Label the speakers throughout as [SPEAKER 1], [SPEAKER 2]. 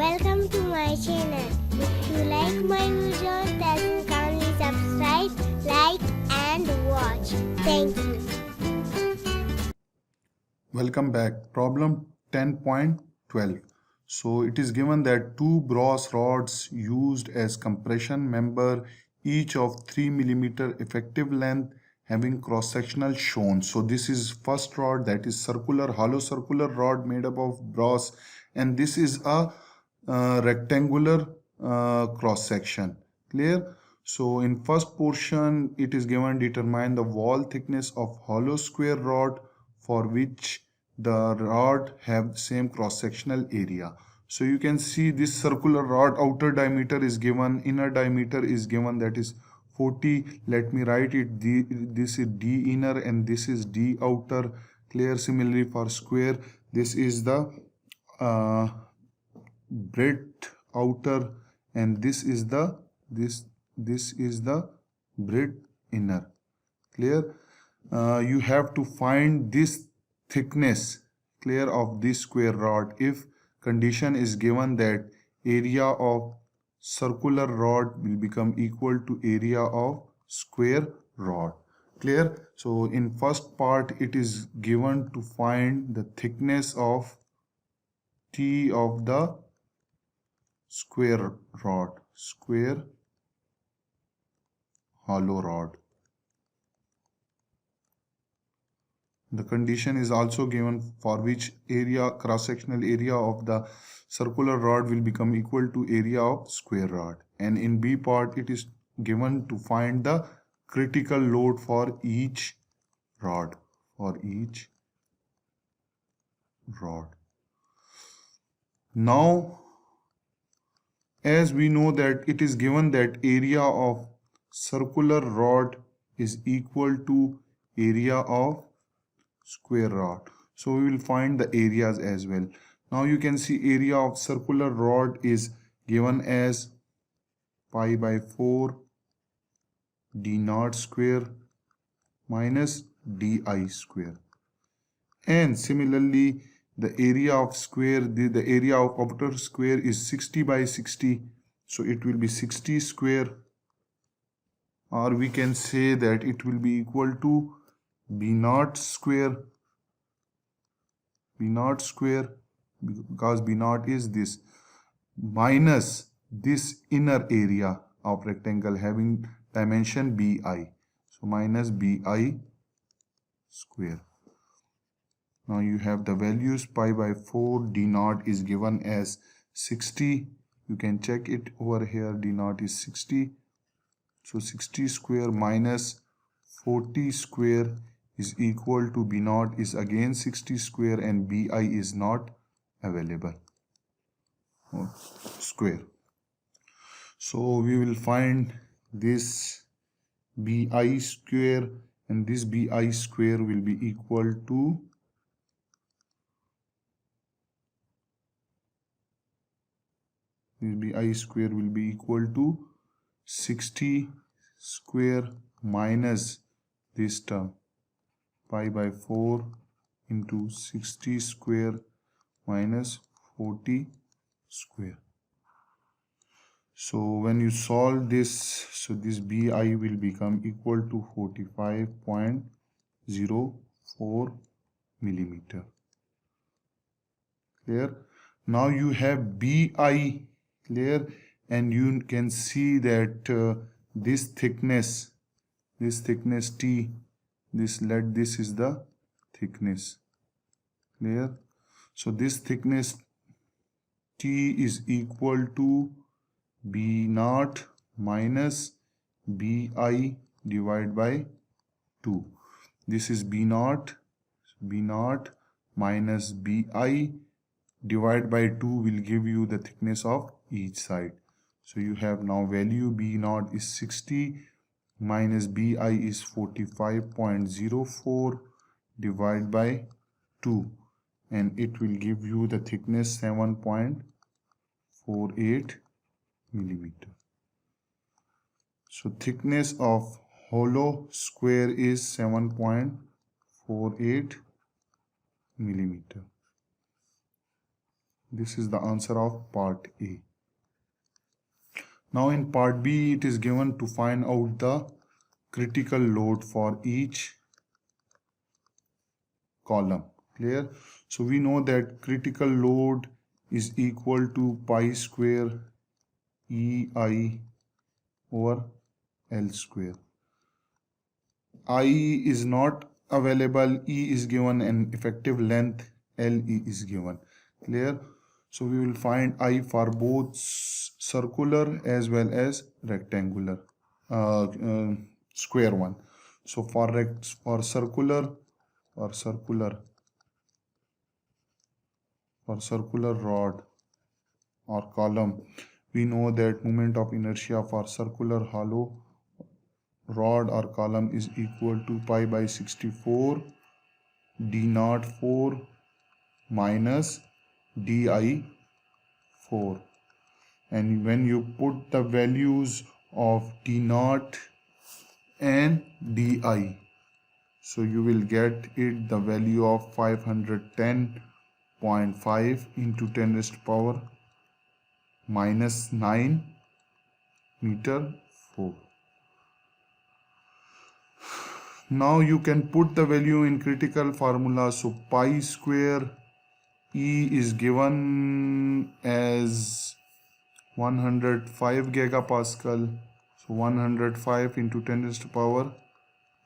[SPEAKER 1] Welcome to my channel. If you like my videos, then kindly subscribe, like and watch. Thank you.
[SPEAKER 2] Welcome back. Problem 10.12. So it is given that two brass rods used as compression member, each of 3 millimeter effective length, having cross-sectional shown. So this is first rod, that is circular, hollow circular rod made up of brass, and this is a rectangular cross-section. Clear? So in first portion it is given determine the wall thickness of hollow square rod for which the rod have same cross-sectional area. So you can see this circular rod outer diameter is given, inner diameter is given, that is 40. Let me write it, this is D inner and this is D outer. Clear? Similarly for square, this is the breadth outer and this is the breadth inner. Clear? You have to find this thickness, clear, of this square rod if condition is given that area of circular rod will become equal to area of square rod. Clear? So in first part it is given to find the thickness of T of the square rod, square hollow rod. The condition is also given for which area, cross-sectional area of the circular rod will become equal to area of square rod. And in B part it is given to find the critical load for each rod, Now, as we know that it is given that area of circular rod is equal to area of square rod. So we will find the areas as well. Now you can see area of circular rod is given as pi by 4 d naught square minus di square. And similarly the area of square, the area of outer square is 60 by 60. So it will be 60 square, or we can say that it will be equal to B naught square, because B naught is this, minus this inner area of rectangle having dimension BI. So minus BI square. Now you have the values, pi by 4, D naught is given as 60. You can check it over here, D naught is 60. So 60 square minus 40 square is equal to B naught is again 60 square and BI is not available, square. So we will find this BI square, and this BI square will be equal to this BI square will be equal to 60 square minus this term, pi by 4 into 60 square minus 40 square. So when you solve this, so this BI will become equal to 45.04 millimeter. Clear? Now you have BI, clear, and you can see that this thickness T, this is the thickness. Clear? So this thickness T is equal to B naught minus BI divided by 2. This is B naught minus BI divided by 2 will give you the thickness of each side. So you have now value B naught is 60 minus BI is 45.04 divided by 2, and it will give you the thickness 7.48 millimeter. So thickness of hollow square is 7.48 millimeter. This is the answer of part A. Now in part B, it is given to find out the critical load for each column. Clear? So we know that critical load is equal to pi square EI over L square. I is not available, E is given, and effective length LE is given. Clear? So we will find I for both circular as well as rectangular, square one. So for circular rod or column, we know that moment of inertia for circular hollow rod or column is equal to pi by 64 d naught 4 minus di 4, and when you put the values of d naught and di, so you will get it the value of 510.5 into 10 raised to power minus 9 meter 4. Now you can put the value in critical formula. So pi square E is given as 105 gigapascal. So 105 into 10 raised to power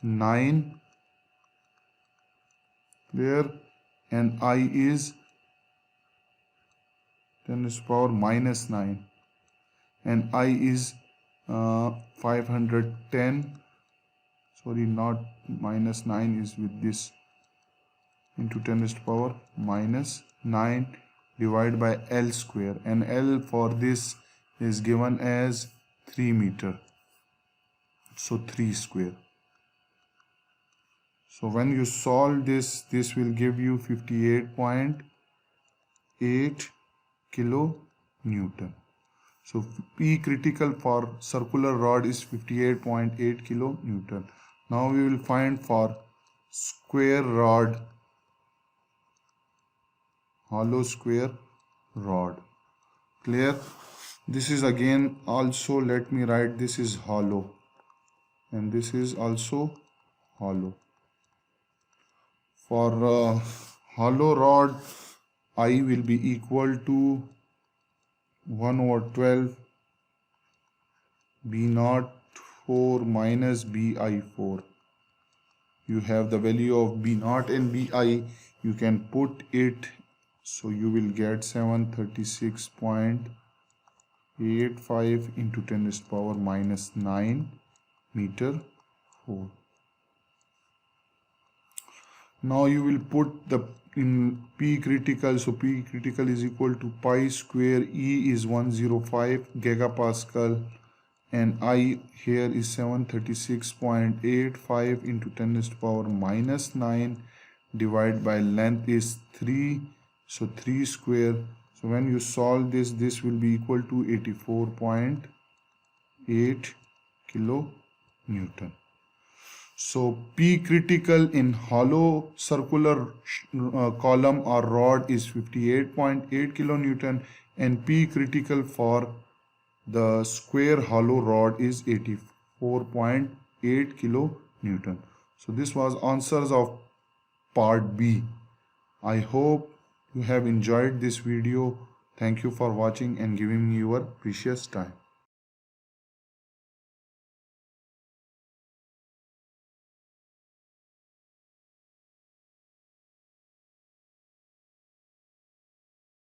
[SPEAKER 2] 9 there, and I is 10 raised to power minus 9, and I is 510, sorry, not minus 9 is with this, into 10 raised to power minus 9 divided by L square, and L for this is given as 3 meter, so 3 square. So when you solve this, this will give you 58.8 kilo Newton. So P critical for circular rod is 58.8 kilo Newton. Now we will find for square rod, hollow square rod. Clear? This is again also, let me write, this is hollow and this is also hollow. For hollow rod, I will be equal to 1 over 12 B naught 4 minus BI 4. You have the value of B naught and BI, you can put it, so you will get 736.85 into 10 raised to power minus 9 meter 4. Now you will put the in P critical, so P critical is equal to pi square E is 105 gigapascal, and I here is 736.85 into 10 raised to power minus 9 divided by length is 3, so 3 square. So when you solve this, this will be equal to 84.8 kilo Newton. So P critical in hollow circular column or rod is 58.8 kilo Newton, and P critical for the square hollow rod is 84.8 kilo Newton. So this was answers of part B. I hope you have enjoyed this video. Thank you for watching and giving me your precious time.